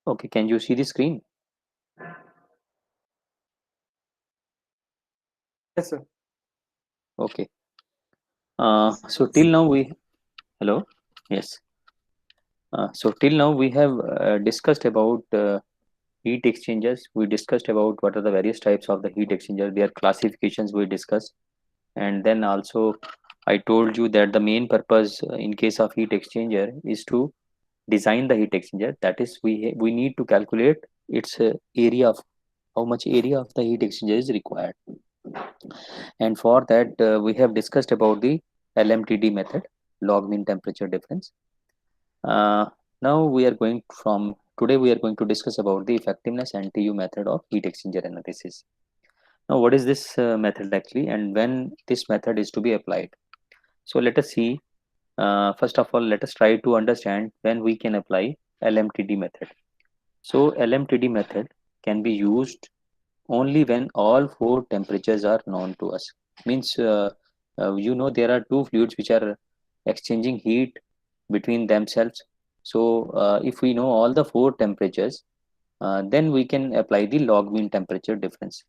Okay, can you see the screen? Yes, sir. Okay. So till now we hello. Yes. So till now we have discussed about heat exchangers. We discussed about what are the various types of the heat exchanger, their classifications we discussed, and then also I told you that the main purpose in case of heat exchanger is to design the heat exchanger. That is, we need to calculate its area of how much area of the heat exchanger is required, and for that we have discussed about the LMTD method, log mean temperature difference. Uh, Now we are going from today we are going to discuss about the effectiveness NTU method of heat exchanger analysis. Now, what is this method actually, and when this method is to be applied? So let us see. First of all, let us try to understand when we can apply LMTD method. So LMTD method can be used only when all four temperatures are known to us. Means there are two fluids which are exchanging heat between themselves. So if we know all the four temperatures, then we can apply the log mean temperature difference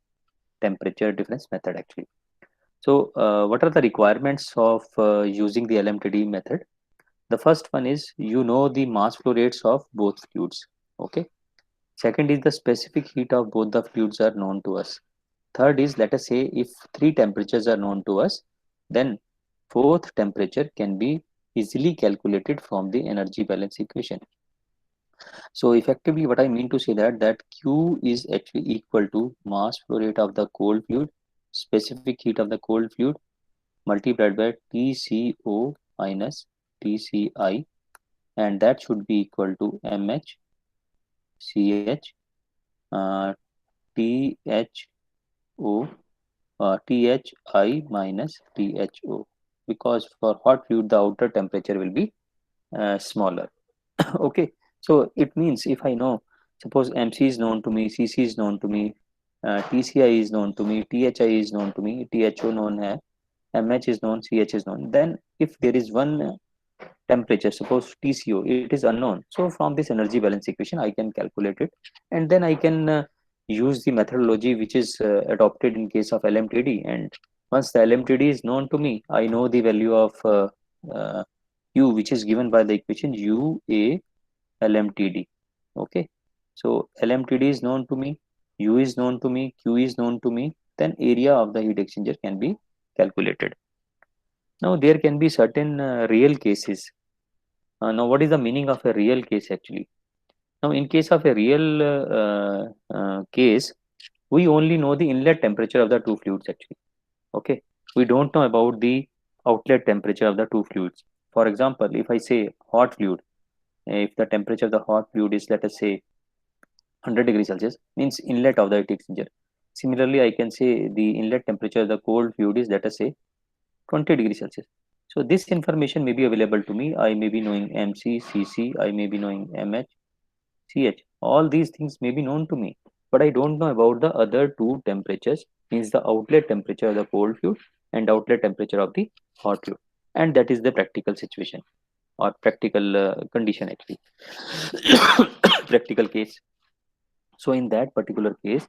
method actually. So what are the requirements of using the LMTD method? The first one is the mass flow rates of both fluids. Okay. Second is the specific heat of both the fluids are known to us. Third is, let us say if three temperatures are known to us, then fourth temperature can be easily calculated from the energy balance equation. So effectively what I mean to say that Q is actually equal to mass flow rate of the cold fluid, specific heat of the cold fluid multiplied by TCO minus TCI, and that should be equal to MH CH THO THI minus THO, because for hot fluid the outer temperature will be smaller. Okay, so it means if I know, suppose MC is known to me, CC is known to me, TCI is known to me, THI is known to me, THO known hai, MH is known, CH is known. Then if there is one temperature, suppose TCO, it is unknown. So from this energy balance equation, I can calculate it, and then I can use the methodology which is adopted in case of LMTD. And once the LMTD is known to me, I know the value of uh, U, which is given by the equation UA LMTD. Okay, so LMTD is known to me, U is known to me, Q is known to me, then area of the heat exchanger can be calculated. Now there can be certain real cases. Now what is the meaning of a real case actually? Now in case of a real case, we only know the inlet temperature of the two fluids actually. Okay, we don't know about the outlet temperature of the two fluids. For example, if I say hot fluid, if the temperature of the hot fluid is, let us say, 100 degrees Celsius, means inlet of the heat exchanger. Similarly, I can say the inlet temperature of the cold fluid is, let us say, 20 degrees Celsius. So this information may be available to me. I may be knowing MC, CC, I may be knowing MH, CH. All these things may be known to me, but I don't know about the other two temperatures, means the outlet temperature of the cold fluid and outlet temperature of the hot fluid. And that is the practical situation or practical condition actually. Practical case. So in that particular case,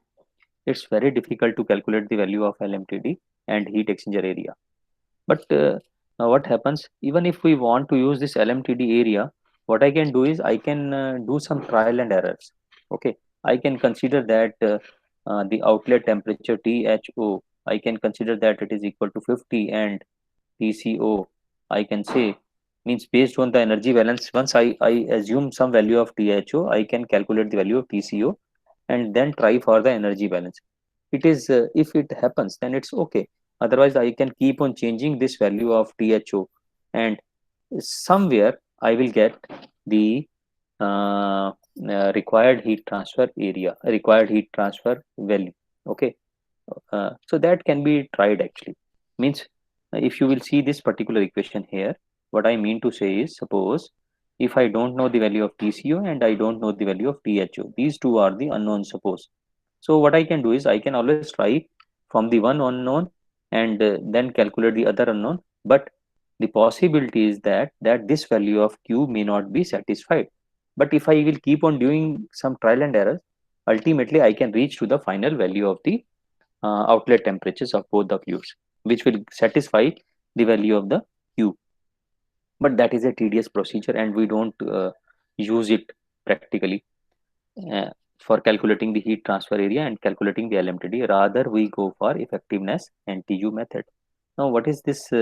it's very difficult to calculate the value of LMTD and heat exchanger area. But now what happens, even if we want to use this LMTD area, what I can do is I can do some trial and errors. Okay, I can consider that the outlet temperature THO, I can consider that it is equal to 50, and TCO, I can say, means based on the energy balance. Once I assume some value of THO, I can calculate the value of TCO and then try for the energy balance. It is if it happens, then it's okay. Otherwise, I can keep on changing this value of THO, and somewhere I will get the required heat transfer area, required heat transfer value. Okay, so that can be tried actually. Means if you will see this particular equation here, what I mean to say is, suppose if I don't know the value of TCO and I don't know the value of THO, these two are the unknowns, suppose. So what I can do is I can always try from the one unknown and then calculate the other unknown. But the possibility is that this value of Q may not be satisfied. But if I will keep on doing some trial and errors, ultimately I can reach to the final value of the outlet temperatures of both the fluids, which will satisfy the value of the Q. But that is a tedious procedure, and we don't use it practically uh, for calculating the heat transfer area and calculating the LMTD. Rather, we go for effectiveness NTU method. Now, what is this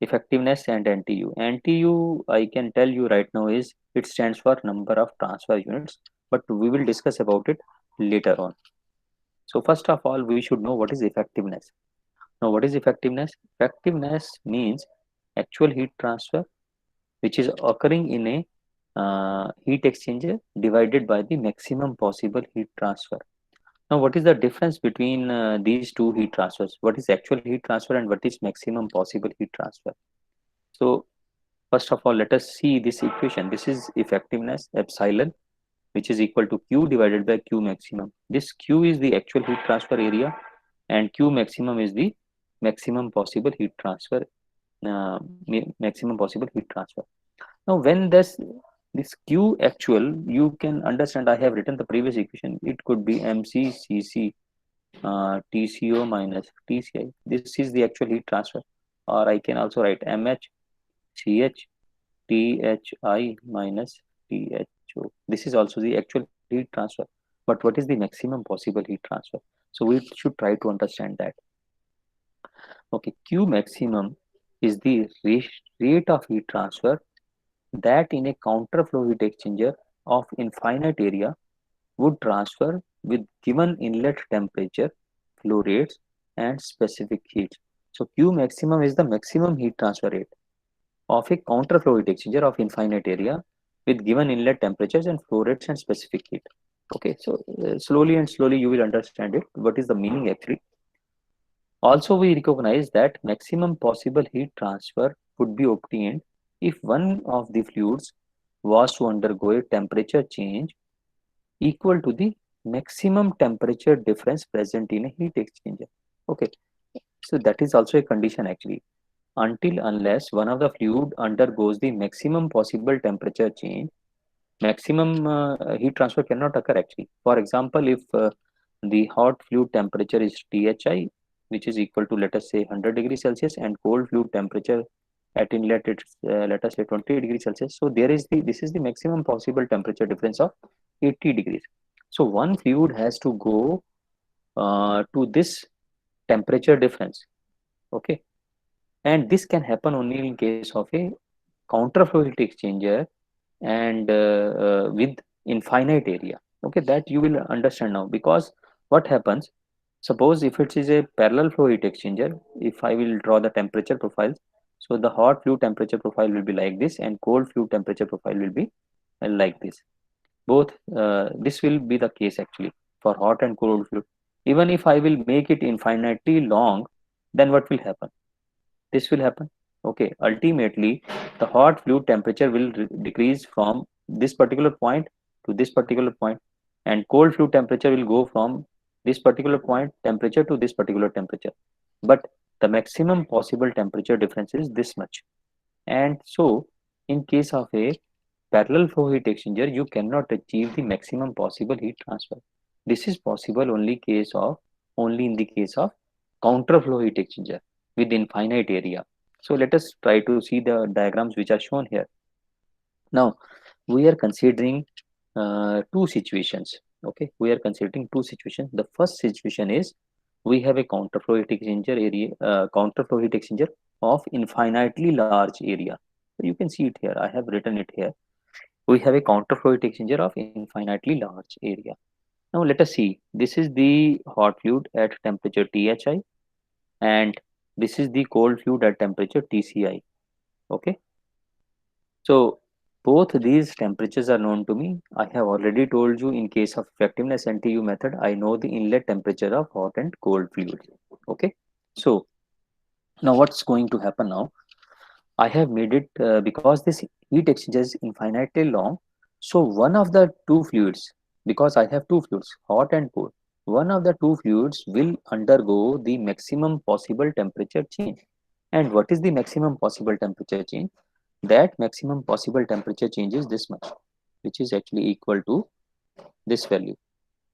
effectiveness and NTU? NTU, I can tell you right now, is it stands for number of transfer units, but we will discuss about it later on. So first of all, we should know what is effectiveness. Now, what is effectiveness? Effectiveness means actual heat transfer which is occurring in a heat exchanger divided by the maximum possible heat transfer. Now, what is the difference between these two heat transfers? What is actual heat transfer and what is maximum possible heat transfer? So, first of all, let us see this equation. This is effectiveness epsilon, which is equal to Q divided by Q maximum. This Q is the actual heat transfer area, and Q maximum is the maximum possible heat transfer. Maximum possible heat transfer. Now, when this Q actual, you can understand. I have written the previous equation. It could be MCCC TCO minus TCI. This is the actual heat transfer, or I can also write MHCH THI minus THO. This is also the actual heat transfer. But what is the maximum possible heat transfer? So we should try to understand that. Okay, Q maximum is the rate of heat transfer that in a counterflow heat exchanger of infinite area would transfer with given inlet temperature, flow rates, and specific heats. So Q maximum is the maximum heat transfer rate of a counterflow heat exchanger of infinite area with given inlet temperatures and flow rates and specific heat. Okay, so slowly and slowly you will understand it. What is the meaning actually? Also, we recognize that maximum possible heat transfer would be obtained if one of the fluids was to undergo a temperature change equal to the maximum temperature difference present in a heat exchanger. Okay, so that is also a condition actually. Until unless one of the fluid undergoes the maximum possible temperature change, maximum heat transfer cannot occur actually. For example, if the hot fluid temperature is Thi, which is equal to, let us say, 100 degrees Celsius, and cold fluid temperature at inlet it's let us say 20 degrees Celsius. So this is the maximum possible temperature difference of 80 degrees. So one fluid has to go to this temperature difference. Okay, and this can happen only in case of a counterflow heat exchanger and with infinite area. Okay, that you will understand now, because what happens, suppose if it is a parallel flow heat exchanger, if I will draw the temperature profiles, so the hot fluid temperature profile will be like this and cold fluid temperature profile will be like this. Both this will be the case actually for hot and cold fluid. Even if I will make it infinitely long, then what will happen? This will happen. Okay, ultimately the hot fluid temperature will decrease from this particular point to this particular point, and cold fluid temperature will go from this particular point temperature to this particular temperature, but the maximum possible temperature difference is this much. And so in case of a parallel flow heat exchanger, you cannot achieve the maximum possible heat transfer. This is possible only in the case of counterflow heat exchanger with infinite area. So let us try to see the diagrams which are shown here. Now we are considering two situations. Okay, we are considering two situations. The first situation is we have a counterflow heat exchanger counterflow heat exchanger of infinitely large area. So you can see it here. I have written it here. We have a counterflow heat exchanger of infinitely large area. Now let us see. This is the hot fluid at temperature Thi, and this is the cold fluid at temperature Tci. Okay, so both these temperatures are known to me. I have already told you in case of effectiveness NTU method, I know the inlet temperature of hot and cold fluids. Okay, so now what's going to happen now? I have made it because this heat exchanger is infinitely long. So one of the two fluids, because I have two fluids, hot and cold, one of the two fluids will undergo the maximum possible temperature change. And what is the maximum possible temperature change? That maximum possible temperature change is this much. which is actually equal to this value,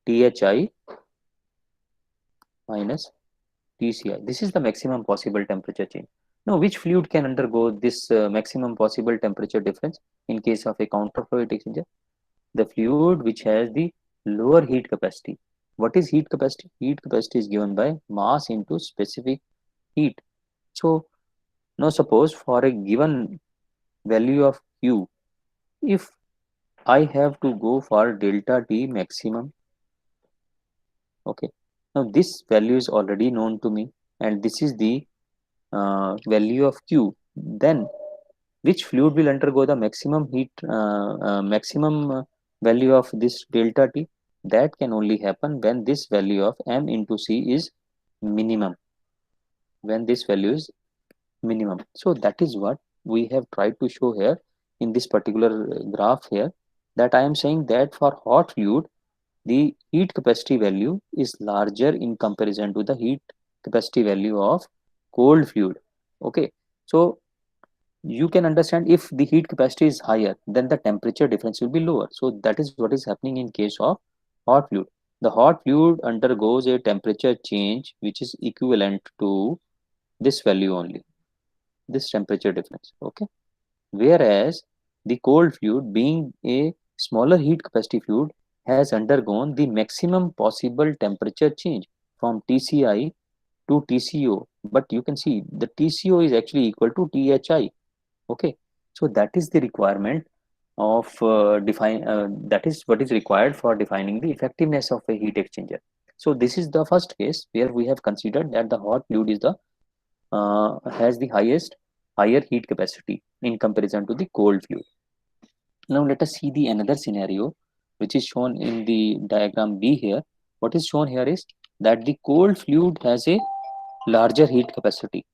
Thi minus TCI. This is the maximum possible temperature change. Now, which fluid can undergo this maximum possible temperature difference in case of a counterflow heat exchanger? The fluid which has the lower heat capacity. What is heat capacity? Heat capacity is given by mass into specific heat. So, now suppose for a given value of Q, if I have to go for delta T maximum, okay. Now this value is already known to me, and this is the value of Q. Then which fluid will undergo the maximum heat, maximum value of this delta T? That can only happen when this value of M into C is minimum. When this value is minimum. So that is what we have tried to show here in this particular graph here, that I am saying that for hot fluid the heat capacity value is larger in comparison to the heat capacity value of cold fluid. Okay, so you can understand if the heat capacity is higher, then the temperature difference will be lower. So that is what is happening in case of hot fluid. The hot fluid undergoes a temperature change which is equivalent to this value only, this temperature difference. Okay, whereas the cold fluid, being a smaller heat capacity fluid, has undergone the maximum possible temperature change from TCI to TCO. But you can see the TCO is actually equal to THI. Okay, so that is the requirement of that is what is required for defining the effectiveness of a heat exchanger. So this is the first case where we have considered that the hot fluid is the has the higher heat capacity in comparison to the cold fluid. Now let us see the another scenario which is shown in the diagram B here. What is shown here is that the cold fluid has a larger heat capacity.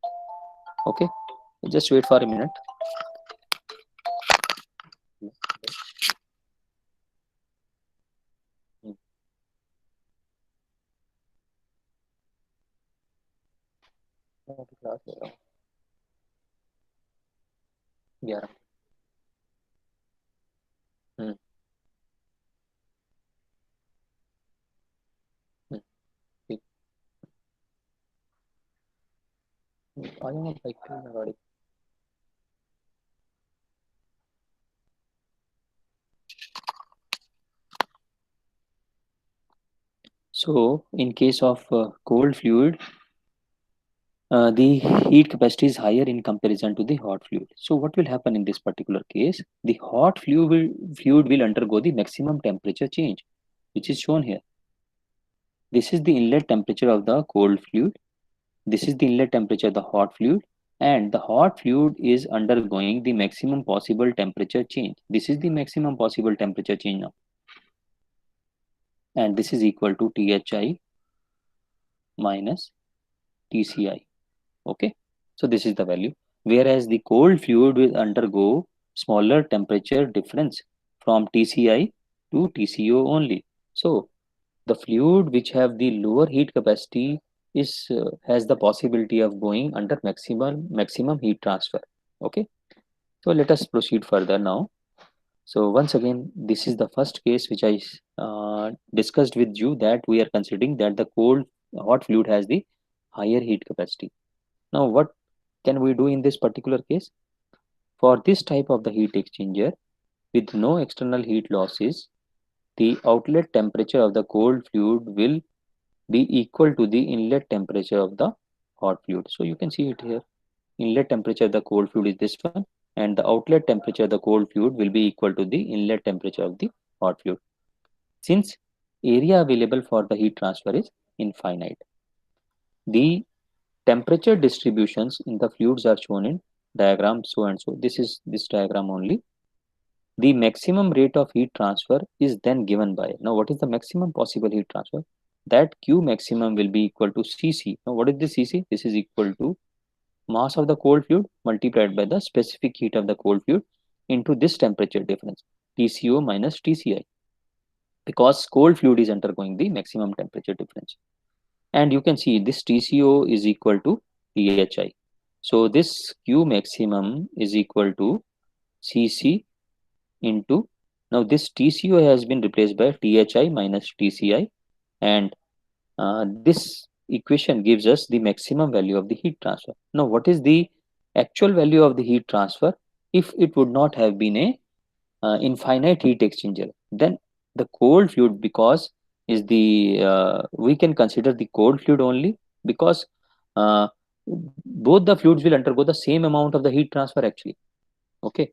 Okay, just wait for a minute. Yeah. Hmm. Hmm. ठीक. आ जाऊंगा bike पे या गाड़ी. So in case of cold fluid, the heat capacity is higher in comparison to the hot fluid. So what will happen in this particular case? The hot fluid will undergo the maximum temperature change, which is shown here. This is the inlet temperature of the cold fluid. This is the inlet temperature of the hot fluid, and the hot fluid is undergoing the maximum possible temperature change. This is the maximum possible temperature change now, and this is equal to THI minus TCI. Okay, so this is the value, whereas the cold fluid will undergo smaller temperature difference from TCI to TCO only. So the fluid which have the lower heat capacity is has the possibility of going under maximum heat transfer. Okay, so let us proceed further now. So once again, this is the first case which I discussed with you, that we are considering that the cold hot fluid has the higher heat capacity. Now what can we do in this particular case? For this type of the heat exchanger with no external heat losses, the outlet temperature of the cold fluid will be equal to the inlet temperature of the hot fluid. So you can see it here. Inlet temperature of the cold fluid is this one, and the outlet temperature of the cold fluid will be equal to the inlet temperature of the hot fluid. Since area available for the heat transfer is infinite, the temperature distributions in the fluids are shown in diagram so and so. This is this diagram only. The maximum rate of heat transfer is then given by, now what is the maximum possible heat transfer? That Q maximum will be equal to Cc. Now what is this Cc? This is equal to mass of the cold fluid multiplied by the specific heat of the cold fluid into this temperature difference, TCO minus TCI, because cold fluid is undergoing the maximum temperature difference. And you can see this TCO is equal to THI. So this Q maximum is equal to Cc into Now this TCO has been replaced by THI minus TCI, and this equation gives us the maximum value of the heat transfer. Now, what is the actual value of the heat transfer if it would not have been a infinite heat exchanger? Then the cold fluid, because is the we can consider the cold fluid only, because uh, both the fluids will undergo the same amount of the heat transfer actually. Okay,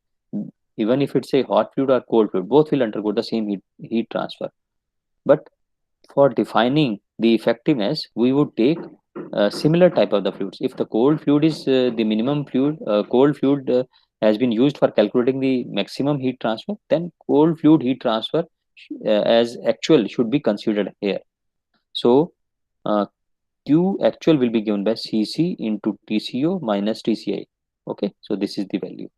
even if it's a hot fluid or cold fluid, both will undergo the same heat transfer. But for defining the effectiveness, we would take similar type of the fluids. If the cold fluid is the minimum fluid, cold fluid has been used for calculating the maximum heat transfer, then cold fluid heat transfer as actual should be considered here. So uh, Q actual will be given by Cc into Tco minus Tci. Okay, so this is the value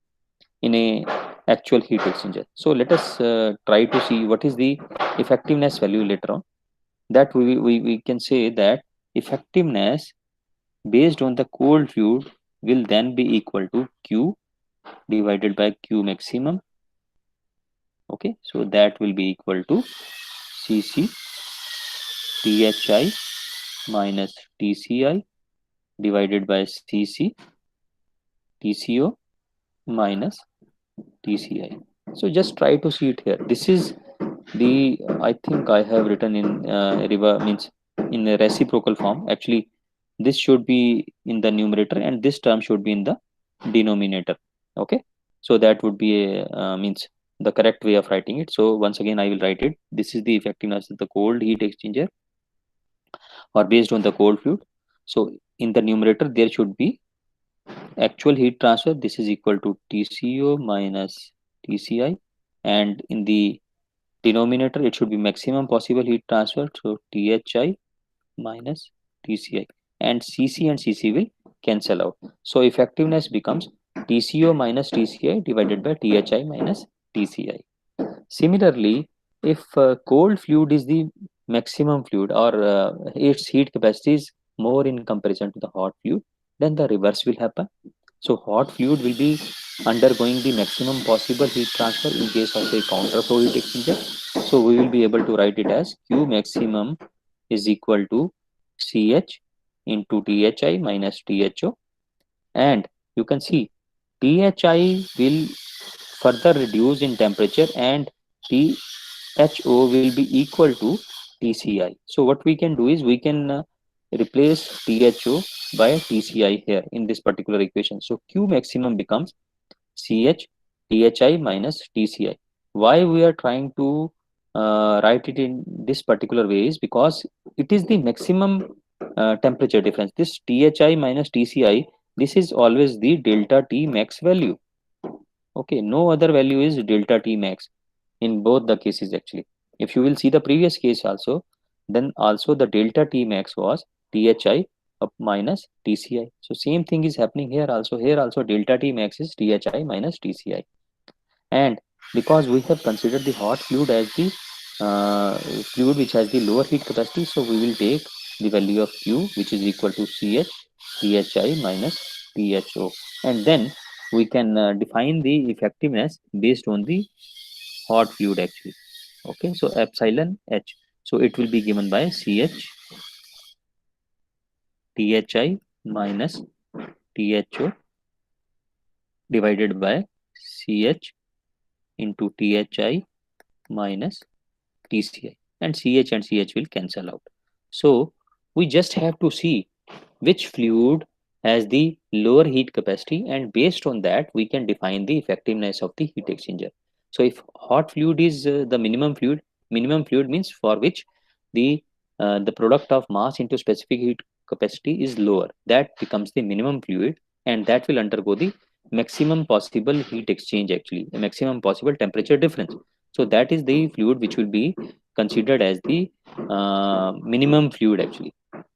in a actual heat exchanger. So let us try to see what is the effectiveness value later on. That we can say that effectiveness based on the cold fluid will then be equal to Q divided by Q maximum. Okay, so that will be equal to Cc Thi minus Tci divided by Cc Tco minus Tci. So just try to see it here. This is the I think I have written in means in a reciprocal form. Actually, this should be in the numerator and this term should be in the denominator. Okay, so that would be a means the correct way of writing it. So once again I will write it. This is the effectiveness of the cold heat exchanger or based on the cold fluid. So in the numerator there should be actual heat transfer. This is equal to TCO minus TCI, and in the denominator it should be maximum possible heat transfer, so THI minus TCI, and CC and CC will cancel out. So effectiveness becomes TCO minus TCI divided by THI minus TCI. Similarly, if cold fluid is the maximum fluid or its heat capacity is more in comparison to the hot fluid, then the reverse will happen. So hot fluid will be undergoing the maximum possible heat transfer in case of a counter flow heat exchanger. So we will be able to write it as Q maximum is equal to CH into THI minus THO, and you can see THI will further reduce in temperature and THO will be equal to TCI. So what we can do is we can replace THO by TCI here in this particular equation. So Q maximum becomes CH THI minus TCI. Why we are trying to write it in this particular way is because it is the maximum temperature difference. This THI minus TCI, this is always the delta T max value. Okay, no other value is delta T max in both the cases actually. If you will see the previous case also, then also the delta T max was THI up minus TCI. So same thing is happening here also. Here also delta T max is THI minus TCI. And because we have considered the hot fluid as the fluid which has the lower heat capacity, so we will take the value of Q which is equal to CH THI minus THO, and then we can define the effectiveness based on the hot fluid actually. Okay, so epsilon H, so it will be given by CH THI minus THO divided by CH into THI minus TCI, and CH and CH will cancel out. So we just have to see which fluid has the lower heat capacity, and based on that we can define the effectiveness of the heat exchanger. So if hot fluid is the minimum fluid means for which the product of mass into specific heat capacity is lower, that becomes the minimum fluid, and that will undergo the maximum possible heat exchange actually, the maximum possible temperature difference. So that is the fluid which will be considered as the minimum fluid actually.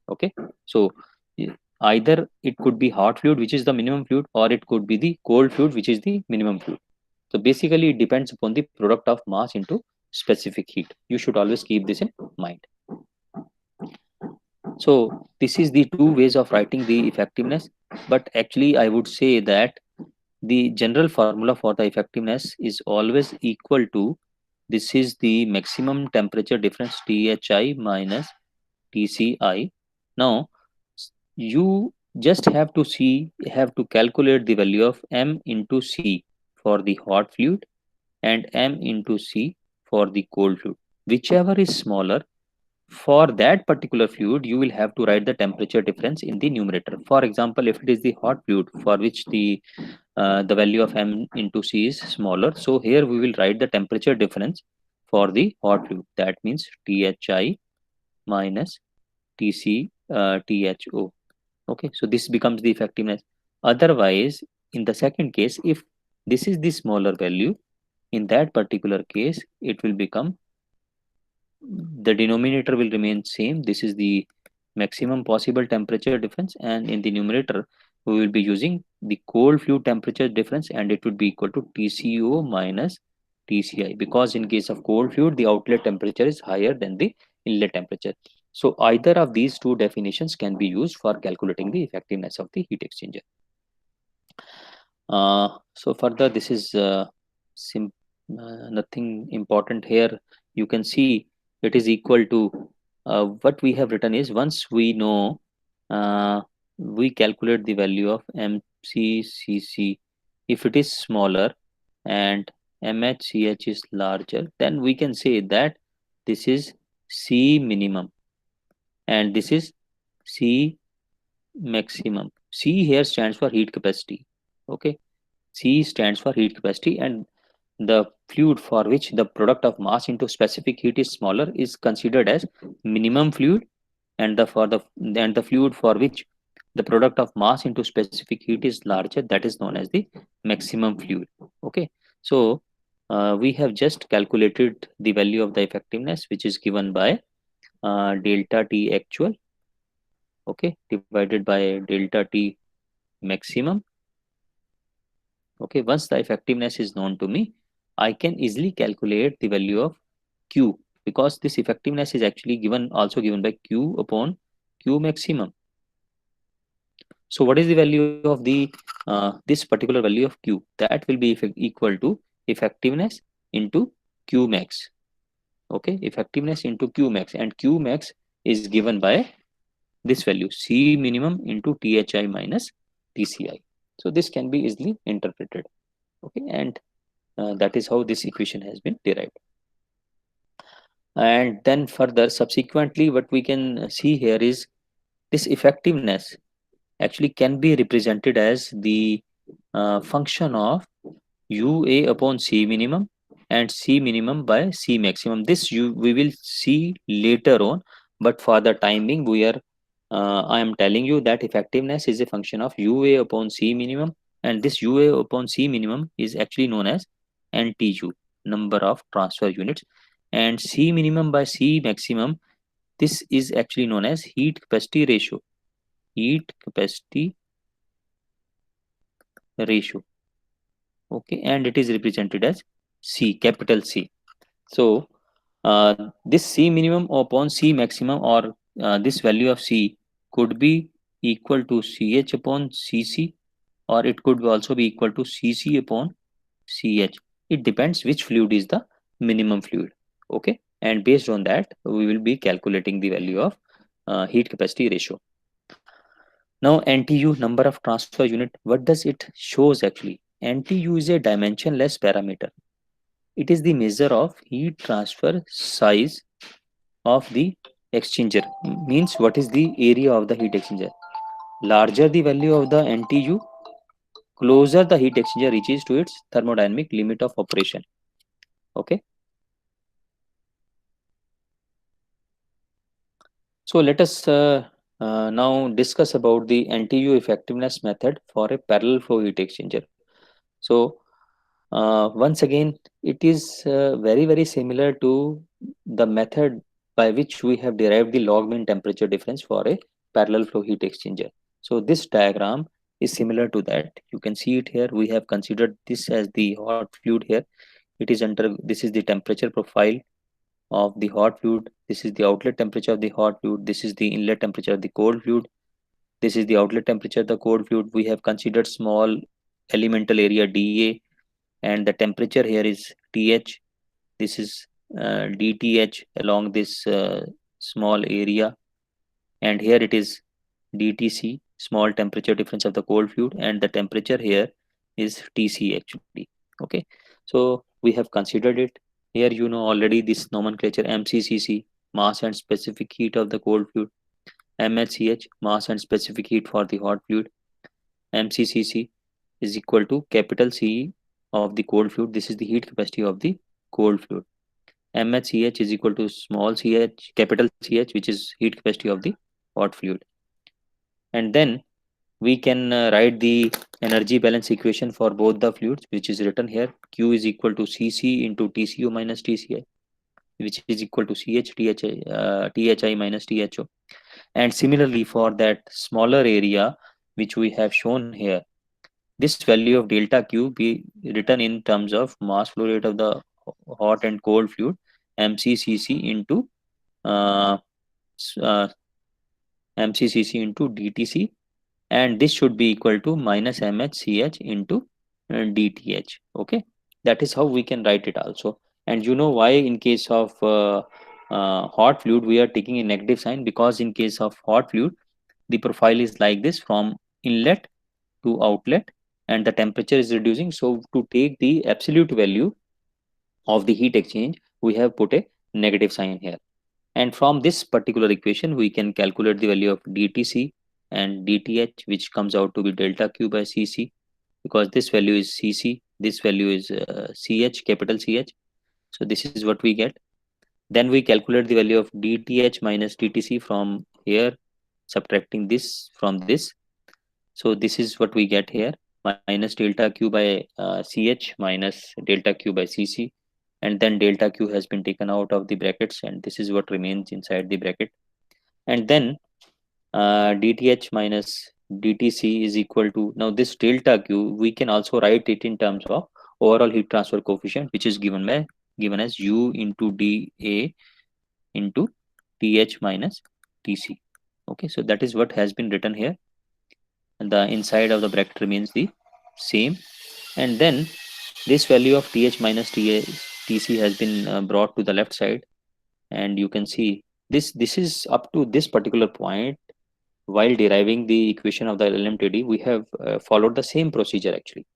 Okay, so either it could be hot fluid which is the minimum fluid, or it could be the cold fluid which is the minimum fluid. So basically it depends upon the product of mass into specific heat. You should always keep this in mind. So this is the two ways of writing the effectiveness, but actually I would say that the general formula for the effectiveness is always equal to this is the maximum temperature difference Thi minus Tci. Now you just have to calculate the value of m into c for the hot fluid and m into c for the cold fluid. Whichever is smaller, for that particular fluid you will have to write the temperature difference in the numerator. For example, if it is the hot fluid for which the value of m into c is smaller, so here we will write the temperature difference for the hot fluid. That means Thi minus Tho. Okay, so this becomes the effectiveness. Otherwise, in the second case, if this is the smaller value, in that particular case it will become, the denominator will remain same. This is the maximum possible temperature difference, and in the numerator we will be using the cold fluid temperature difference, and it would be equal to Tco minus Tci, because in case of cold fluid the outlet temperature is higher than the inlet temperature. So either of these two definitions can be used for calculating the effectiveness of the heat exchanger. So further, this is nothing important here. You can see it is equal to, what we have written is, once we know, uh, we calculate the value of mccc. If it is smaller and mhch is larger, then we can say that this is c minimum and this is c maximum. C here stands for heat capacity. Okay, C stands for heat capacity, and the fluid for which the product of mass into specific heat is smaller is considered as minimum fluid, and the fluid for which the product of mass into specific heat is larger, that is known as the maximum fluid. Okay, so we have just calculated the value of the effectiveness, which is given by delta T actual, okay, divided by delta T maximum. Okay, once the effectiveness is known to me, I can easily calculate the value of Q, because this effectiveness is actually also given by Q upon Q maximum. So what is the value of the this particular value of Q? That will be equal to effectiveness into Q max. Okay, effectiveness into Q max, and Q max is given by this value C minimum into Thi minus Tci. So this can be easily interpreted. Okay, and that is how this equation has been derived. And then further, subsequently, what we can see here is this effectiveness actually can be represented as the function of UA upon C minimum and C minimum by C maximum. This we will see later on, but for the time being, I am telling you that effectiveness is a function of UA upon C minimum, and this UA upon C minimum is actually known as NTU, number of transfer units, and C minimum by C maximum, this is actually known as heat capacity ratio. Heat capacity ratio. Okay, and it is represented as C, capital C. So this C minimum upon C maximum, or this value of C, could be equal to CH upon CC, or it could also be equal to CC upon CH. It depends which fluid is the minimum fluid. Okay, and based on that we will be calculating the value of heat capacity ratio. Now NTU, number of transfer unit, what does it shows actually? NTU is a dimensionless parameter. It is the measure of heat transfer size of the exchanger. Means what is the area of the heat exchanger? Larger the value of the NTU, closer the heat exchanger reaches to its thermodynamic limit of operation. Okay. So let us now discuss about the NTU effectiveness method for a parallel flow heat exchanger. So once again, it is very similar to the method by which we have derived the log mean temperature difference for a parallel flow heat exchanger. So this diagram is similar to that. You can see it here. We have considered this as the hot fluid here. It is under, this is the temperature profile of the hot fluid. This is the outlet temperature of the hot fluid. This is the inlet temperature of the cold fluid. This is the outlet temperature of the cold fluid. We have considered small elemental area dA, and the temperature here is Th. This is dTh along this small area, and here it is dTc, small temperature difference of the cold fluid, and the temperature here is Tc actually. Okay, so we have considered it. Here you know already this nomenclature: MCCC, mass and specific heat of the cold fluid; MHCH, mass and specific heat for the hot fluid; MCCC is equal to capital C of the cold fluid. This is the heat capacity of the cold fluid. MHCH is equal to small ch, capital CH, which is heat capacity of the hot fluid. And then we can write the energy balance equation for both the fluids, which is written here: Q is equal to Cc into Tco minus Tci, which is equal to Thi minus Tho. And similarly for that smaller area which we have shown here, this value of delta Q be written in terms of mass flow rate of the hot and cold fluid, MCCC into uh, uh, MCCC into DTC, and this should be equal to minus MHCH into DTH. Okay, that is how we can write it also. And you know why in case of hot fluid we are taking a negative sign? Because in case of hot fluid the profile is like this, from inlet to outlet, and the temperature is reducing. So to take the absolute value of the heat exchange, we have put a negative sign here. And from this particular equation, we can calculate the value of dTc and dTh, which comes out to be delta Q by Cc, because this value is Cc, this value is Ch, capital Ch. So this is what we get. Then we calculate the value of dTh minus dTc from here, subtracting this from this. So this is what we get here: minus delta Q by Ch minus delta Q by Cc, and then delta Q has been taken out of the brackets, and this is what remains inside the bracket. And then dTh minus dTc is equal to, now this delta Q we can also write it in terms of overall heat transfer coefficient, which is given as U into dA into Th minus Tc. Okay, so that is what has been written here, and the inside of the bracket remains the same. And then this value of Th minus Tc has been brought to the left side, and you can see this is up to this particular point. While deriving the equation of the LMTD, we have followed the same procedure actually.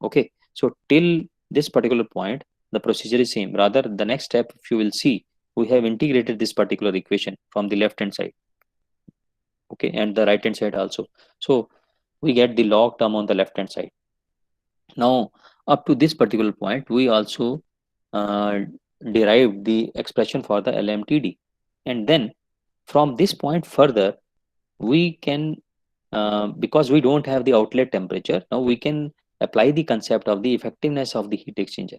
Okay, so till this particular point the procedure is same. Rather, the next step, if you will see, we have integrated this particular equation from the left hand side, okay, and the right hand side also. So we get the log term on the left hand side. Now up to this particular point we also uh, derived the expression for the LMTD, and then from this point further we can, because we don't have the outlet temperature, now we can apply the concept of the effectiveness of the heat exchanger.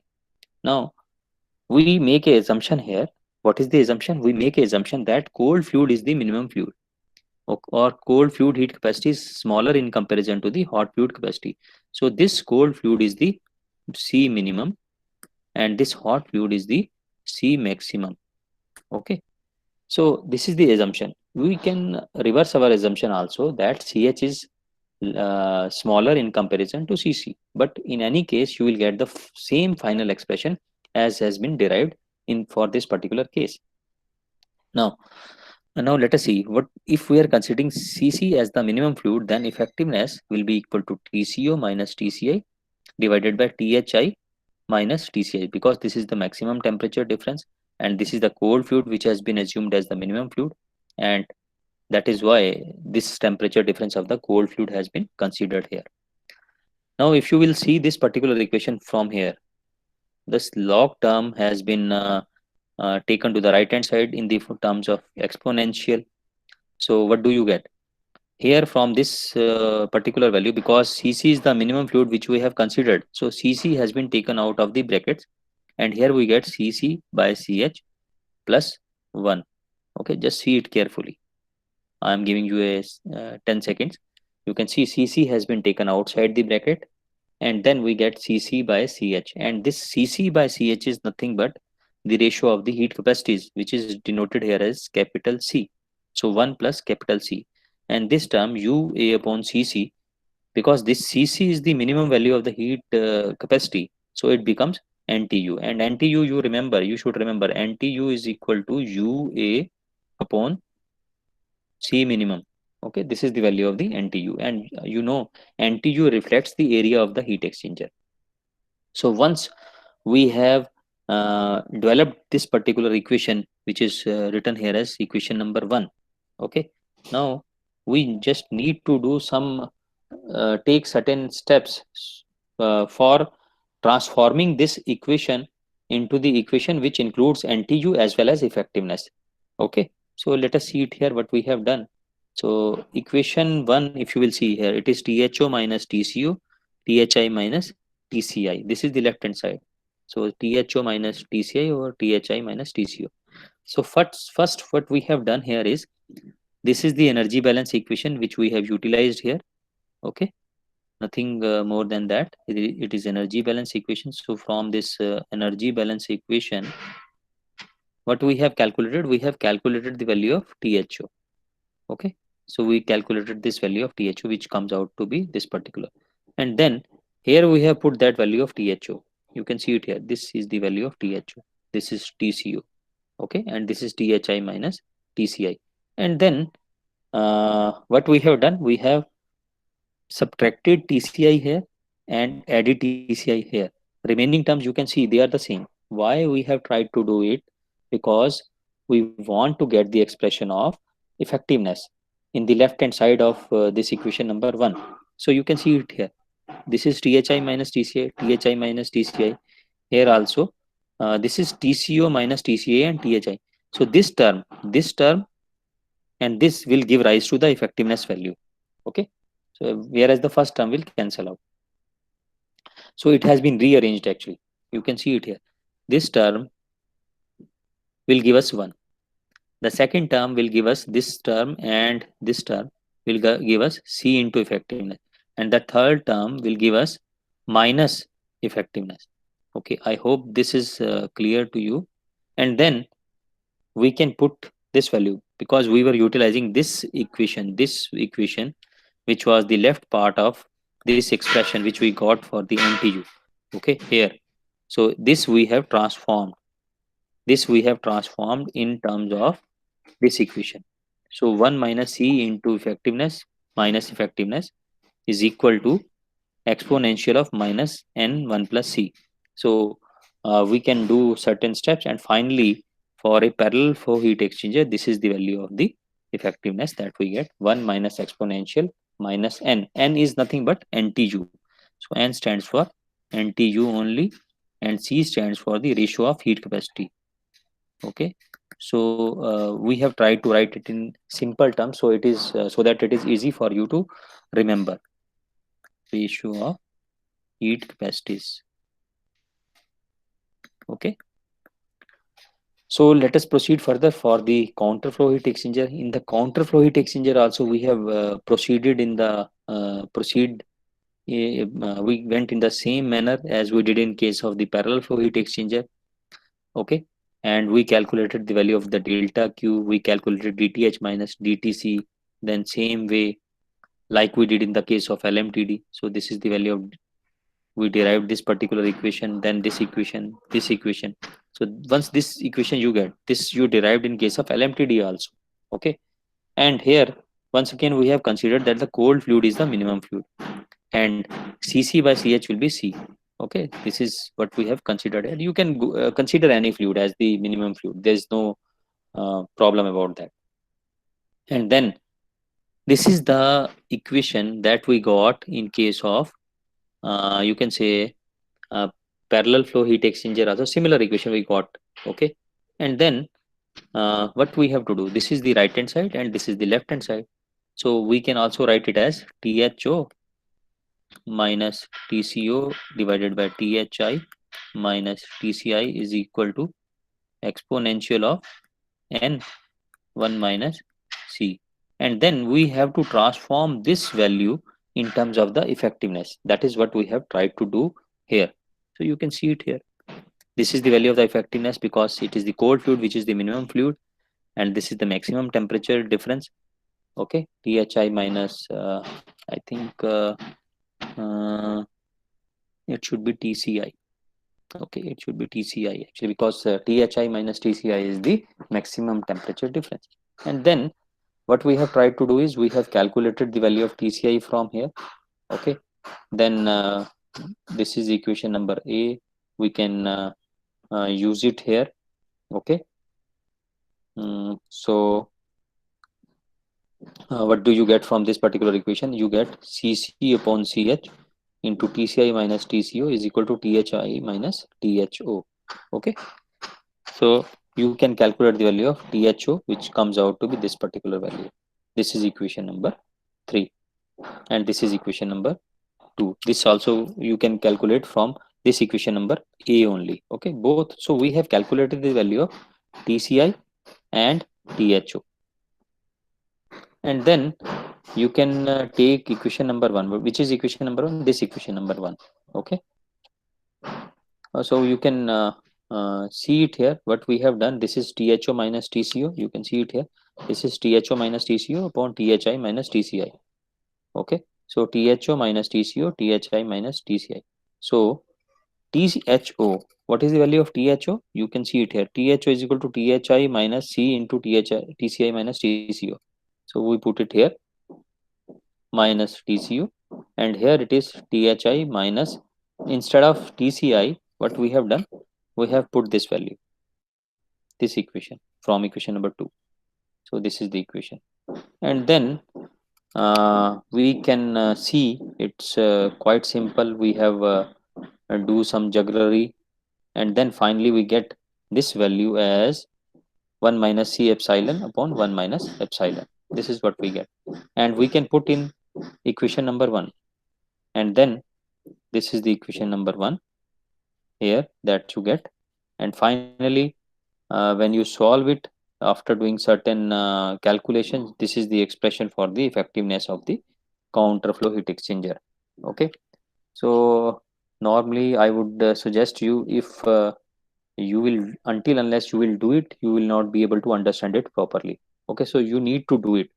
Now we make a assumption here. What is the assumption? We make a assumption that cold fluid is the minimum fluid, or cold fluid heat capacity is smaller in comparison to the hot fluid capacity. So this cold fluid is the C minimum, and this hot fluid is the C maximum. Okay, so this is the assumption. We can reverse our assumption also, that CH is smaller in comparison to CC, but in any case you will get the same final expression as has been derived in for this particular case. Now let us see, what if we are considering CC as the minimum fluid, then effectiveness will be equal to TCO minus TCI divided by THI minus TCI, because this is the maximum temperature difference and this is the cold fluid which has been assumed as the minimum fluid, and that is why this temperature difference of the cold fluid has been considered here. Now if you will see this particular equation from here, this log term has been taken to the right hand side in the terms of exponential. So what do you get here from this particular value? Because Cc is the minimum fluid which we have considered, so Cc has been taken out of the brackets, and here we get Cc by Ch plus 1. Okay, just see it carefully. I am giving you a 10 seconds. You can see Cc has been taken outside the bracket, and then we get Cc by Ch, and this Cc by Ch is nothing but the ratio of the heat capacities, which is denoted here as capital C. So 1 plus capital C, and this term UA upon Cc, because this Cc is the minimum value of the heat capacity, so it becomes NTU. And NTU, you should remember, NTU is equal to UA upon C minimum. Okay, this is the value of the NTU, and NTU reflects the area of the heat exchanger. So once we have developed this particular equation, which is written here as equation number 1. Okay, now we just need to do some take certain steps for transforming this equation into the equation which includes NTU as well as effectiveness. Okay, so let us see it here what we have done. So equation 1, if you will see here, it is THO minus TCO, THI minus TCI. This is the left hand side. So THO minus TCI or THI minus TCO. So first what we have done here is, this is the energy balance equation which we have utilized here. Okay, nothing more than that. It is energy balance equation. So from this energy balance equation, what we have calculated the value of THO. Okay, so we calculated this value of THO, which comes out to be this particular, and then here we have put that value of THO. You can see it here. This is the value of THO, this is TCO. Okay, and this is THI minus TCI. And then what we have done, we have subtracted TCI here and added TCI here. Remaining terms, you can see they are the same. Why we have tried to do it? Because we want to get the expression of effectiveness in the left hand side of this equation number 1. So you can see it here. This is THI minus TCI, THI minus TCI. Here also, this is TCO minus TCA and THI. So this term and this will give rise to the effectiveness value. Okay, so whereas the first term will cancel out. So it has been rearranged actually. You can see it here. This term will give us 1. The second term will give us this term, and this term will give us C into effectiveness. And the third term will give us minus effectiveness. Okay, I hope this is clear to you. And then we can put this value, because we were utilizing this equation, which was the left part of this expression which we got for the NTU. Okay, here. So this we have transformed in terms of this equation. So 1 minus C into effectiveness minus effectiveness is equal to exponential of minus n 1 plus C. So we can do certain steps, and finally for a parallel flow heat exchanger, this is the value of the effectiveness that we get: 1 minus exponential minus n. N is nothing but NTU. So N stands for NTU only, and C stands for the ratio of heat capacity. Okay, so we have tried to write it in simple terms, so it is so that it is easy for you to remember. Ratio of heat capacities. Okay, so let us proceed further for the counter flow heat exchanger. In the counter flow heat exchanger also, we have proceeded in the we went in the same manner as we did in case of the parallel flow heat exchanger. Okay, and we calculated the value of the delta Q, we calculated DTH minus DTC, then same way like we did in the case of LMTD. So this is the value of, we derived this particular equation, then this equation, this equation. So once this equation you get, this you derived in case of LMTD also. Okay, and here once again we have considered that the cold fluid is the minimum fluid, and Cc by Ch will be C. Okay, this is what we have considered, and you can consider any fluid as the minimum fluid. There is no problem about that. And then this is the equation that we got in case of you can say parallel flow heat exchanger, also similar equation we got. Okay, and then what we have to do, this is the right hand side and this is the left hand side. So we can also write it as THO minus TCO divided by THI minus TCI is equal to exponential of n 1 minus C. And then we have to transform this value in terms of the effectiveness. That is what we have tried to do here. So you can see it here. This is the value of the effectiveness because it is the cold fluid which is the minimum fluid, and this is the maximum temperature difference. Okay, THI minus I think uh, it should be TCI. Okay, it should be TCI actually, because THI minus TCI is the maximum temperature difference. And then what we have tried to do is we have calculated the value of TCI from here. Okay, then this is equation number A. We can use it here. Okay, so what do you get from this particular equation? You get Cc upon Ch into Tci minus Tco is equal to Thi minus Tho. Okay, so you can calculate the value of Tho, which comes out to be this particular value. This is equation number 3, and this is equation number 2. This also you can calculate from this equation number A only. Okay, both. So we have calculated the value of TCI and THO, and then you can take equation number 1. Which is equation number 1? This equation number 1. Okay, so you can see it here. What we have done, this is THO minus TCO. You can see it here. This is THO minus TCO upon THI minus TCI. Okay, so THO minus TCO, THI minus TCI. So THO, what is the value of THO? You can see it here. THO is equal to THI minus C into TCI minus TCO. So we put it here, minus TCU, and here it is THI minus, instead of TCI, what we have done, we have put this value, this equation from equation number 2. So this is the equation, and then we can see it's quite simple. We have do some jugglery, and then finally we get this value as 1 minus C epsilon upon 1 minus epsilon. This is what we get, and we can put in equation number 1, and then this is the equation number 1 here that you get. And finally when you solve it after doing certain calculations, this is the expression for the effectiveness of the counter flow heat exchanger. Okay, so normally I would suggest you, if you will, until unless you will do it, you will not be able to understand it properly. Okay, so you need to do it.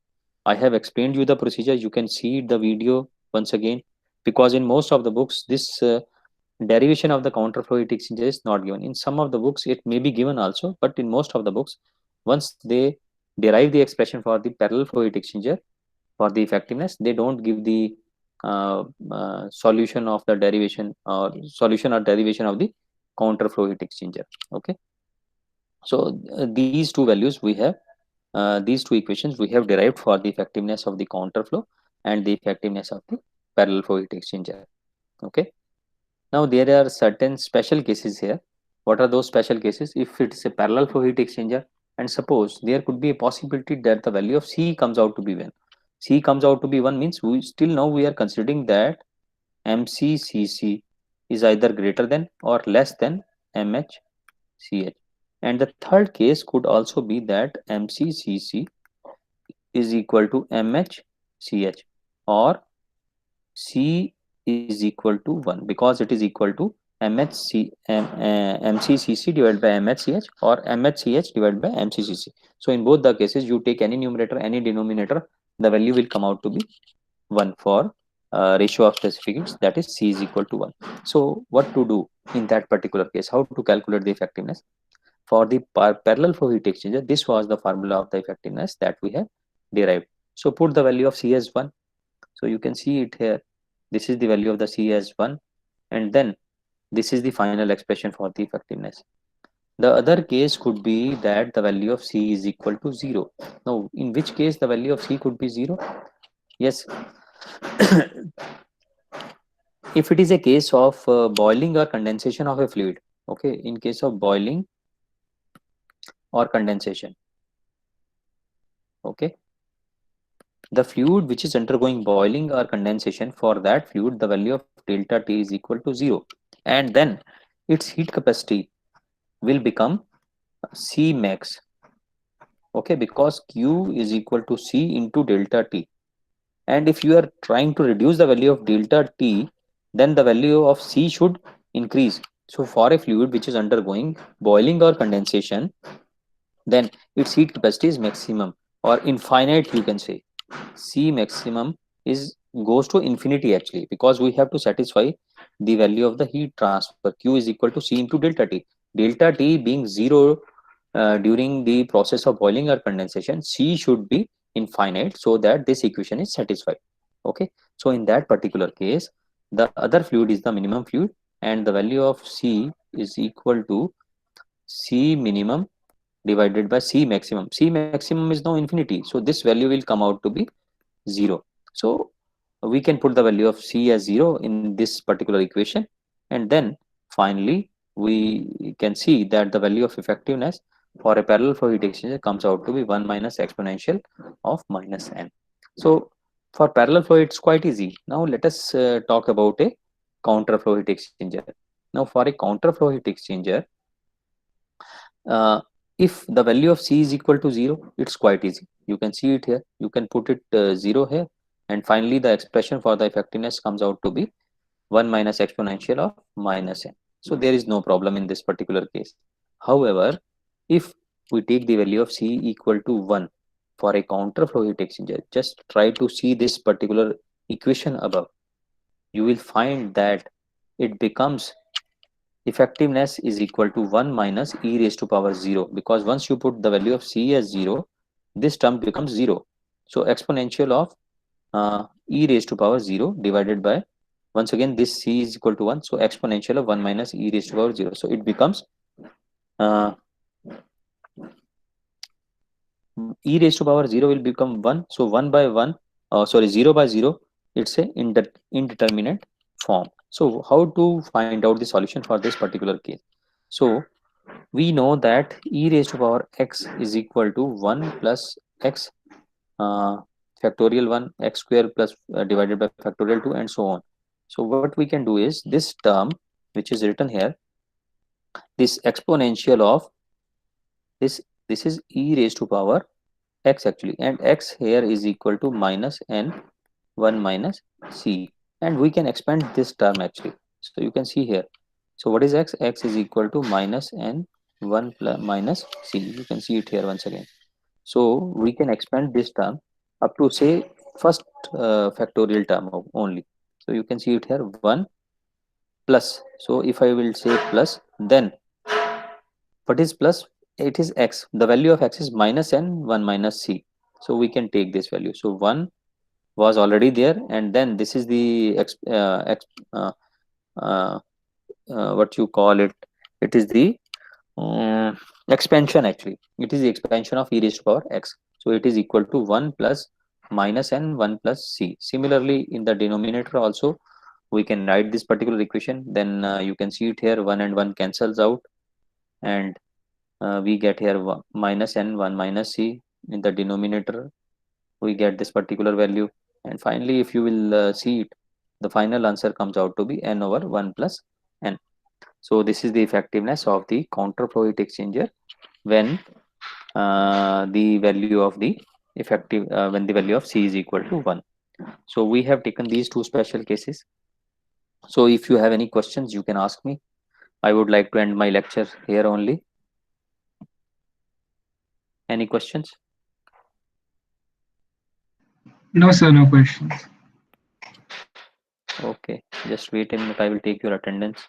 I have explained you the procedure. You can see the video once again, because in most of the books this derivation of the counterflow heat exchanger is not given. In some of the books it may be given also, but in most of the books, once they derive the expression for the parallel flow heat exchanger for the effectiveness, they don't give the solution of the derivation, or solution or derivation of the counterflow heat exchanger. Okay, so these two values we have, these two equations we have derived for the effectiveness of the counterflow and the effectiveness of the parallel flow heat exchanger. Okay, now there are certain special cases here. What are those special cases? If it's a parallel flow heat exchanger, and suppose there could be a possibility that the value of C comes out to be 1. C comes out to be 1 means we still now we are considering that MCCC is either greater than or less than MHCH. And the third case could also be that MCCC is equal to MHCH, or C is equal to 1, because it is equal to MCCC divided by MHCH, or MHCH divided by MCCC. So in both the cases, you take any numerator, any denominator, the value will come out to be 1 for ratio of specific heats, that is C is equal to 1. So what to do in that particular case? How to calculate the effectiveness for the parallel flow heat exchanger? This was the formula of the effectiveness that we have derived. So put the value of C as 1. So you can see it here. This is the value of the C as 1, and then this is the final expression for the effectiveness. The other case could be that the value of C is equal to 0. Now, in which case the value of C could be 0? Yes, if it is a case of boiling or condensation of a fluid. Okay, in case of boiling or condensation, okay, the fluid which is undergoing boiling or condensation, for that fluid the value of delta T is equal to 0, and then its heat capacity will become C max. Okay, because Q is equal to C into delta T, and if you are trying to reduce the value of delta T, then the value of C should increase. So for a fluid which is undergoing boiling or condensation, then its heat capacity is maximum or infinite, you can say. C maximum is goes to infinity actually, because we have to satisfy the value of the heat transfer. Q is equal to C into delta T. Delta T being 0 during the process of boiling or condensation, C should be infinite so that this equation is satisfied. Okay, so in that particular case, the other fluid is the minimum fluid, and the value of C is equal to C minimum divided by C maximum. C maximum is now infinity, so this value will come out to be 0. So we can put the value of C as 0 in this particular equation, and then finally we can see that the value of effectiveness for a parallel flow heat exchanger comes out to be 1 minus exponential of minus n. So for parallel flow it's quite easy. Now let us talk about a counter flow heat exchanger. Now for a counter flow heat exchanger, uh, if the value of C is equal to 0, it's quite easy. You can see it here. You can put it 0 here, and finally the expression for the effectiveness comes out to be 1 minus exponential of minus n. So there is no problem in this particular case. However, if we take the value of C equal to 1 for a counter flow heat exchanger, just try to see this particular equation above. You will find that it becomes effectiveness is equal to 1 minus e raised to power 0, because once you put the value of C as 0, this term becomes 0. So exponential of e raised to power 0 divided by, once again this C is equal to 1, so exponential of 1 minus e raised to power 0. So it becomes uh, e raised to power 0 will become 1. So 1 by 1, sorry, 0 by 0, it's a indeterminate form. So how to find out the solution for this particular case? So we know that e raised to power x is equal to 1 plus x uh, factorial 1, x square plus divided by factorial 2, and so on. So what we can do is this term which is written here, this exponential of this, this is e raised to power x actually, and x here is equal to minus n 1 minus c, and we can expand this term actually. So you can see here. So what is x? X is equal to minus n 1 plus minus c. You can see it here once again. So we can expand this term up to say first factorial term only. So you can see it here 1 plus. So if I will say plus, then what is plus? It is x. The value of x is minus n 1 minus c. So we can take this value. So 1 was already there, and then this is the uh, uh, what you call it, it is the expansion actually. It is the expansion of e raised to power x. So it is equal to 1 plus minus n 1 plus c. Similarly in the denominator also we can write this particular equation. Then you can see it here, 1 and 1 cancels out, and we get here minus n 1 minus c. In the denominator we get this particular value, and finally if you will see it, the final answer comes out to be n over 1 plus n. So this is the effectiveness of the counter flow heat exchanger when the value of the when the value of C is equal to 1. So we have taken these two special cases. So if you have any questions, you can ask me. I would like to end my lecture here only. Any questions? No, sir, no questions. Okay, just wait a minute. I will take your attendance.